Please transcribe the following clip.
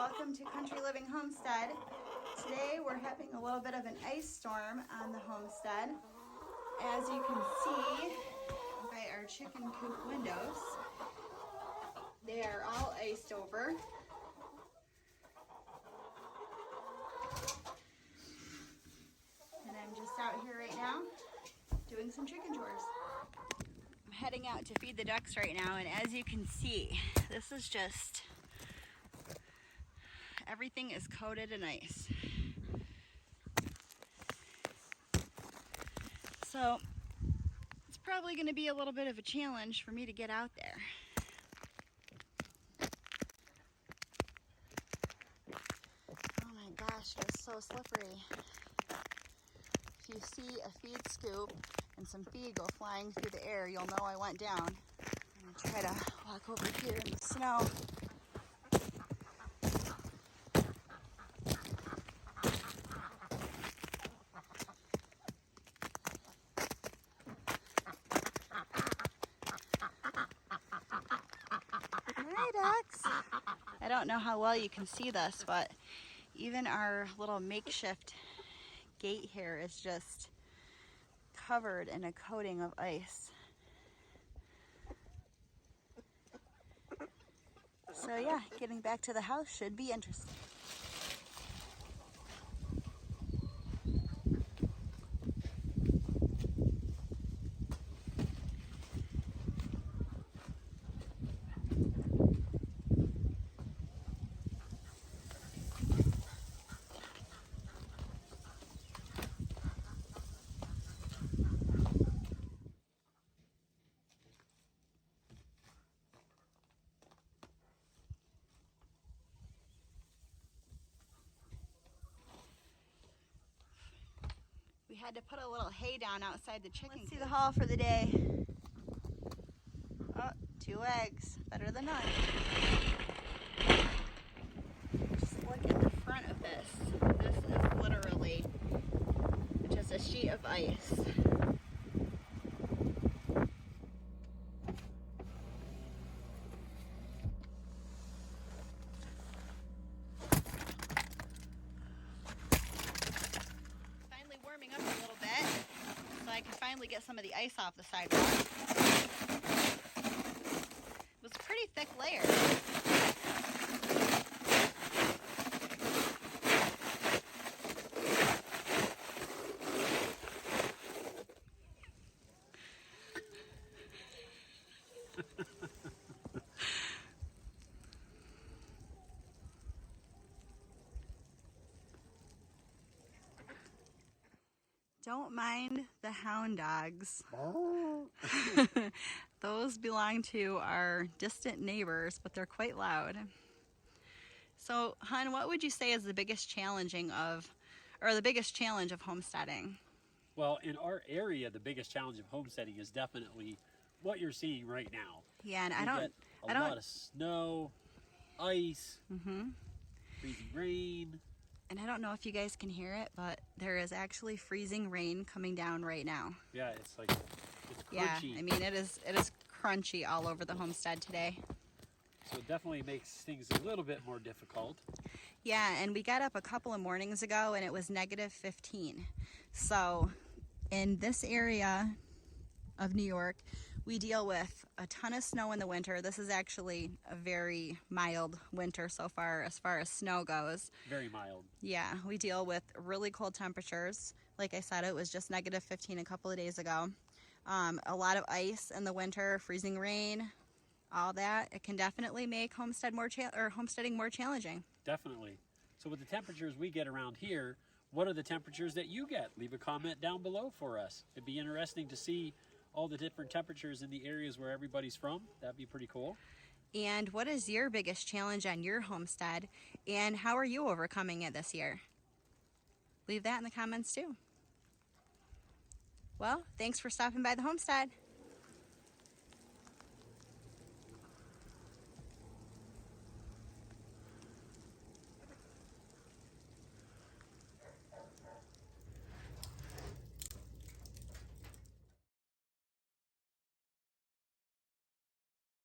welcome to Country Living Homestead. Today we're having a little bit of an ice storm on the homestead. As you can see by our chicken coop windows, they are all iced over. And I'm just out here right now doing some chicken chores. I'm heading out to feed the ducks right now, and as you can see, this is just, everything is coated in ice. So it's probably going to be a little bit of a challenge for me to get out there. Oh my gosh, it's so slippery. If you see a feed scoop and some feed go flying through the air, you'll know I went down. I'm going to try to walk over here in the snow. Hi, ducks. I don't know how well you can see this, but even our little makeshift gate here is just covered in a coating of ice. So yeah, getting back to the house should be interesting. We had to put a little hay down outside the chicken coop. Let's see the haul for the day. Oh, 2 eggs. Better than none. Just look at the front of this. This is literally just a sheet of ice. Warming up a little bit so I can finally get some of the ice off the sidewalk. It was a pretty thick layer. Don't mind the hound dogs. Those belong to our distant neighbors, but they're quite loud. So, hon, what would you say is the biggest challenge of homesteading? Well, in our area, the biggest challenge of homesteading is definitely what you're seeing right now. Yeah, and we get a lot of snow, ice, freezing rain. And I don't know if you guys can hear it, but there is actually freezing rain coming down right now. Yeah, it's crunchy. Yeah, I mean, it is crunchy all over the homestead today. So it definitely makes things a little bit more difficult. Yeah, and we got up a couple of mornings ago and it was -15. So in this area of New York, we deal with a ton of snow in the winter. This is actually a very mild winter so far as snow goes. Very mild. Yeah, we deal with really cold temperatures. Like I said, it was just -15 a couple of days ago. A lot of ice in the winter, freezing rain, all that. It can definitely make homesteading more challenging. Definitely. So with the temperatures we get around here, what are the temperatures that you get? Leave a comment down below for us. It'd be interesting to see all the different temperatures in the areas where everybody's from. That'd be pretty cool. And what is your biggest challenge on your homestead, and how are you overcoming it this year? Leave that in the comments too. Well, thanks for stopping by the homestead.